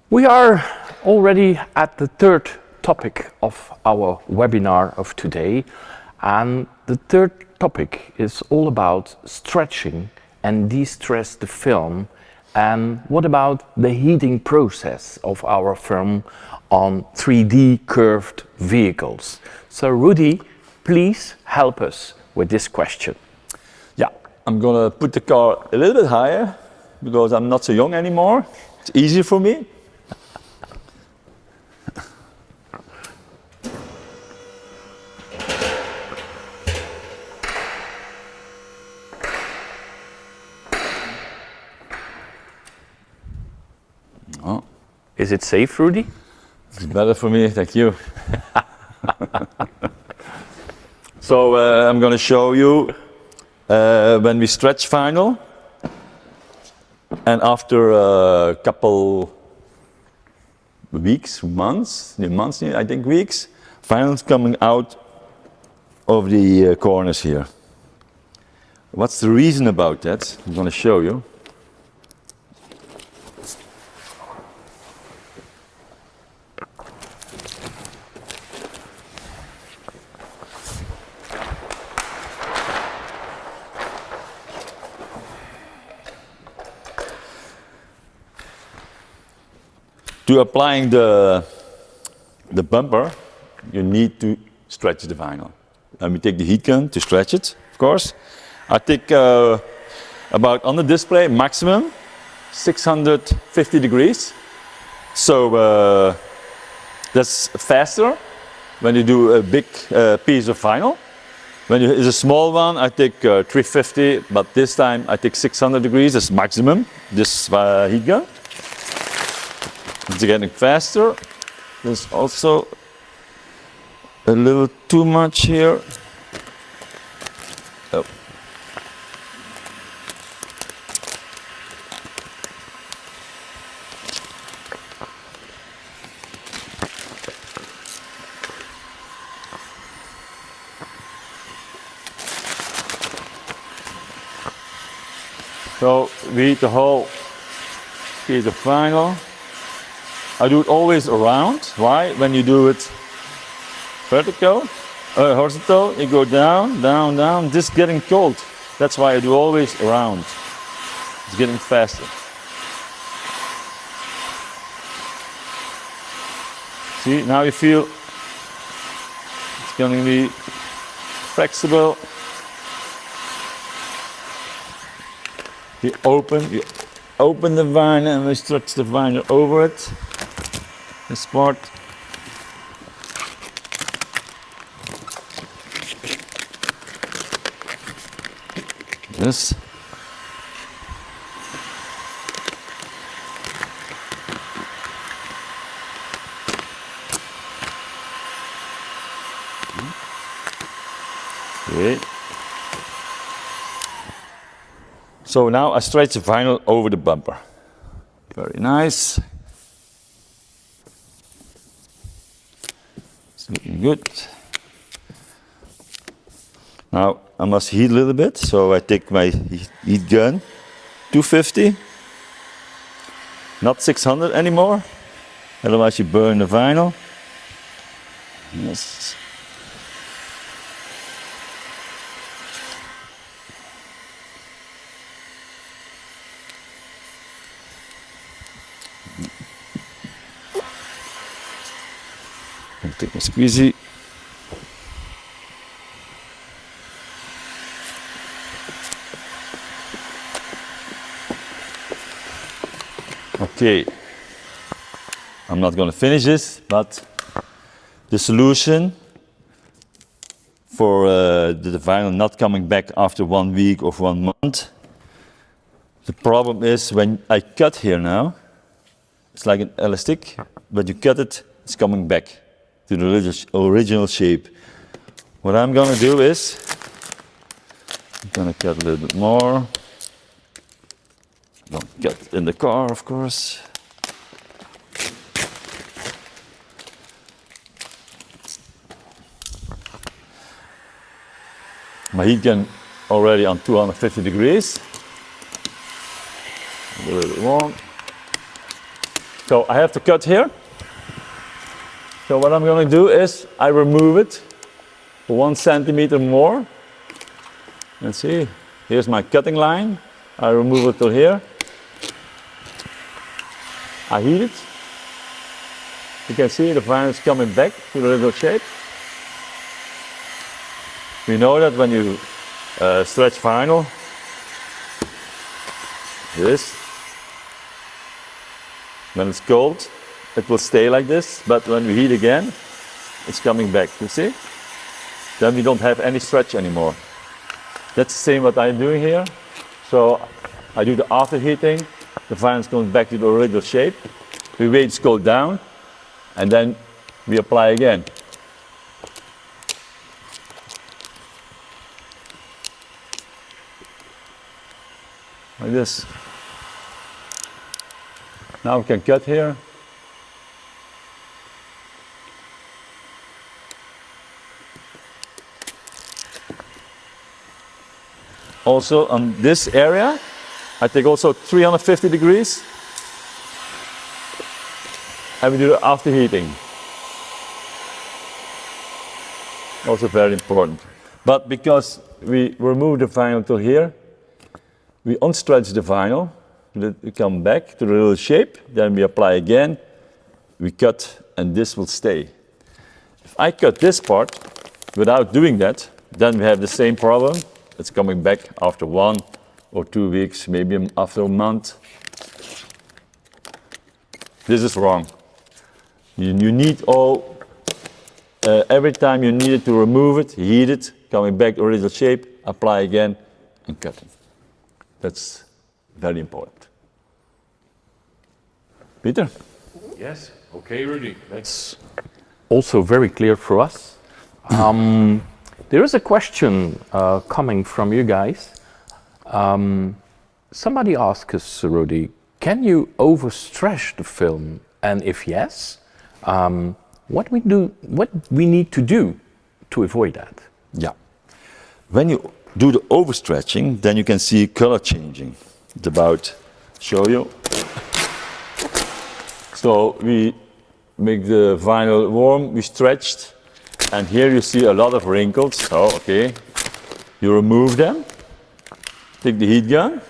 We are already at the third topic of our webinar of today, and the third topic is all about stretching and de-stress the film. And what about the heating process of our film on 3D curved vehicles? So Rudy, please help us with this question. Yeah, I'm gonna put the car a little bit higher because I'm not so young anymore. It's easier for me. Oh. Is it safe, Rudy? It's better for me, thank you. So I'm going to show you when we stretch vinyl, and after a couple weeks, months, I think weeks, vinyl's coming out of the corners here. What's the reason about that? I'm going to show you. To applying the bumper, you need to stretch the vinyl. And we take the heat gun to stretch it, of course. I take about on the display maximum 650 degrees. So that's faster when you do a big piece of vinyl. When it's a small one, I take 350, but this time I take 600 degrees, that's maximum, this heat gun. It's getting faster. There's also a little too much here. Oh. So we heat the whole piece of vinyl. I do it always around. Why? When you do it horizontal, you go down, down, down. This is getting cold. That's why I do always around. It's getting faster. See, now you feel it's going to be flexible. You open the vinyl and we stretch the vinyl over it. This part. This. Okay. So now I stretch the vinyl over the bumper. Very nice. It's looking good. Now I must heat a little bit, so I take my heat gun, 250, not 600 anymore, otherwise you burn the vinyl. Yes. Take my squeezy. Okay, I'm not going to finish this, but the solution for the vinyl not coming back after 1 week or 1 month, the problem is when I cut here now, it's like an elastic, but you cut it, it's coming back to the original shape. What I'm going to do is, I'm going to cut a little bit more. Don't cut in the car, of course. My heat gun already on 250 degrees. A little bit warm. So I have to cut here. So what I'm going to do is I remove it 1 centimeter more. Let's see, here's my cutting line. I remove it to here. I heat it. You can see the vinyl is coming back to the little shape. We know that when you stretch vinyl, this, when it's cold, it will stay like this, but when we heat again, it's coming back, you see? Then we don't have any stretch anymore. That's the same what I'm doing here. So I do the after heating, the vinyl goes back to the original shape. We wait it to cool down, and then we apply again. Like this. Now we can cut here. Also on this area, I take also 350 degrees. And we do the after heating. Also very important. But because we remove the vinyl to here, we unstretch the vinyl, let it come back to the little shape, then we apply again, we cut, and this will stay. If I cut this part without doing that, then we have the same problem. It's coming back after 1 or 2 weeks, maybe after a month. This is wrong. You need every time you need it to remove it, heat it, coming back to original shape, apply again, and cut it. That's very important. Peter? Yes, okay, Rudy. That's also very clear for us. There is a question coming from you guys. Somebody asked us, Rudy, can you overstretch the film? And if yes, what we need to do to avoid that? Yeah. When you do the overstretching, then you can see color changing. It's about show you. So we make the vinyl warm, we stretched, and here you see a lot of wrinkles. So, okay, you remove them, take the heat gun,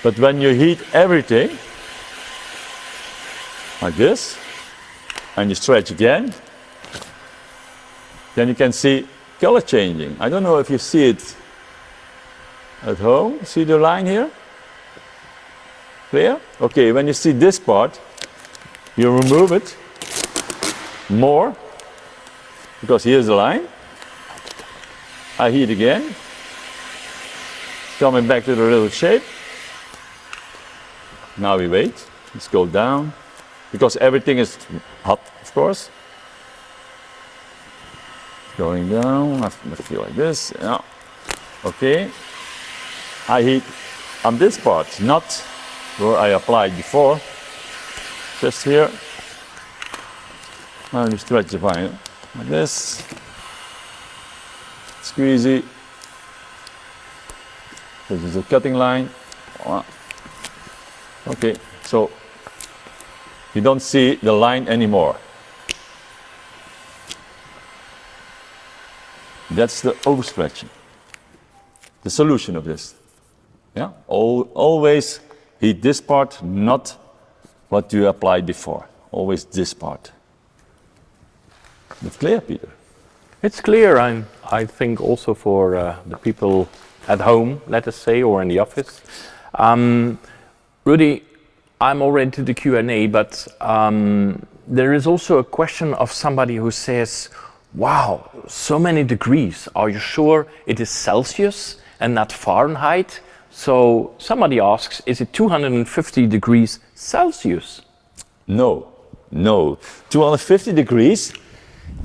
but when you heat everything, like this, and you stretch again, then you can see color changing. I don't know if you see it at home. See the line here? Clear? Okay, when you see this part, you remove it more, because here's the line. I heat again. Coming back to the little shape. Now we wait. Let's go down, because everything is hot, of course. Going down, I feel like this, yeah. Okay. I heat on this part, not where I applied before. Just here. Now you stretch the vinyl like this. Squeezy. This is a cutting line. Okay, so you don't see the line anymore. That's the overstretching. The solution of this. Yeah? Always heat this part, not what you applied before. Always this part. It's clear, Peter? It's clear, and I think also for the people at home, let us say, or in the office. Rudy, I'm already to the Q&A, but there is also a question of somebody who says, wow, so many degrees. Are you sure it is Celsius and not Fahrenheit? So somebody asks, is it 250 degrees Celsius? No, no. 250 degrees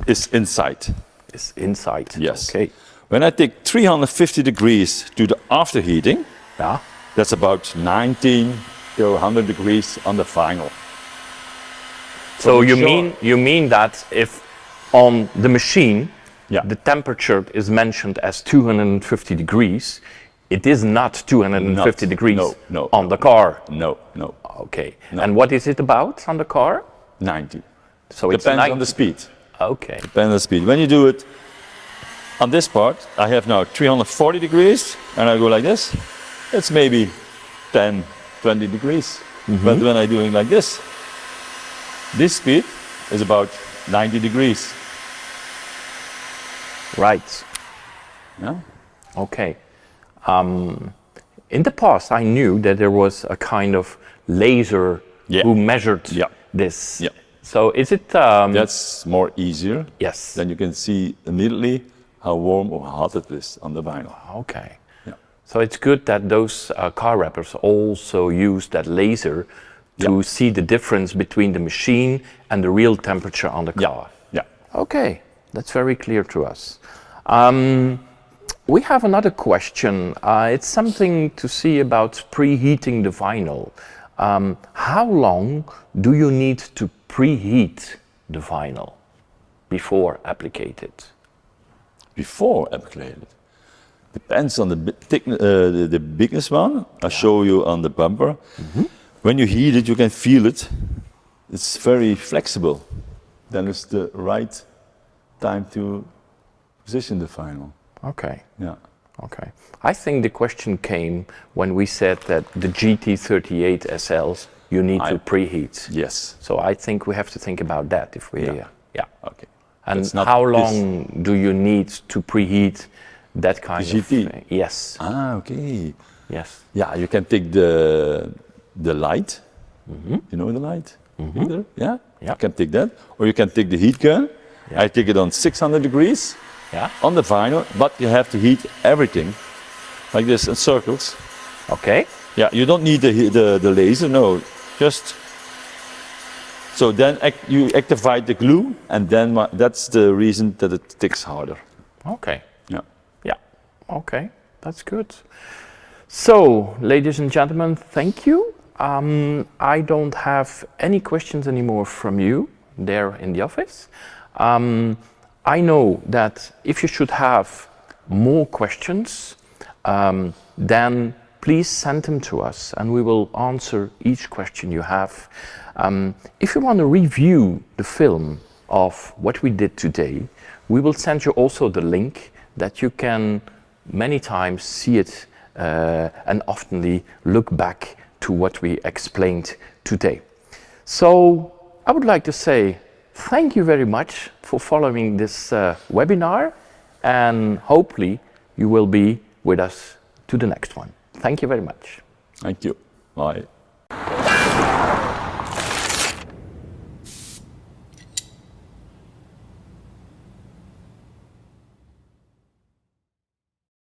is inside. It's inside, yes. Okay. When I take 350 degrees to the after heating, Yeah. that's about 19 to 100 degrees on the vinyl. So you mean that if on the machine, Yeah. the temperature is mentioned as 250 degrees, it is not 250 degrees no, on the car. No, no. Okay. No. And what is it about on the car? 90. So it's Depends 90. on the speed. Okay. Depends on the speed. When you do it on this part, I have now 340 degrees, and I go like this. It's maybe 10, 20 degrees. But when I'm doing like this speed is about 90 degrees. Right. Yeah? Okay. In the past, I knew that there was a kind of laser Yeah. who measured Yeah. this. Yeah. So is it? That's more easier. Yes. Then you can see immediately how warm or hot it is on the vinyl. Okay. Yeah. So it's good that those car wrappers also use that laser to see the difference between the machine and the real temperature on the car. Yeah. Okay, that's very clear to us. We have another question. It's something to see about preheating the vinyl. How long do you need to preheat the vinyl before applicated? Before applicated. Depends on the biggest one. I'll show you on the bumper. When you heat it, you can feel it. It's very flexible. Then it's the right time to position the vinyl. Okay. Yeah. Okay. I think the question came when we said that the GT38 SLs you need to preheat. Yes. So I think we have to think about that if we. Yeah. Okay. And It's not how this. long do you need to preheat that kind The GT? of? Yes. Okay. Yes. Yeah, you can take the light. You know the light? Heater? Yeah? Yeah. You can take that. Or you can take the heat gun. I take it on 600 degrees Yeah. on the vinyl, but you have to heat everything like this in circles. Okay. Yeah, you don't need the laser, no. Just so then you activate the glue, and then that's the reason that it sticks harder. Okay. Yeah. Yeah. Okay. That's good. So, ladies and gentlemen, thank you. I don't have any questions anymore from you there in the office. I know that if you should have more questions, then please send them to us and we will answer each question you have. If you want to review the film of what we did today, we will send you also the link that you can many times see it and oftenly look back to what we explained today. So I would like to say thank you very much for following this webinar, and hopefully you will be with us to the next one. Thank you very much. Thank you. Bye.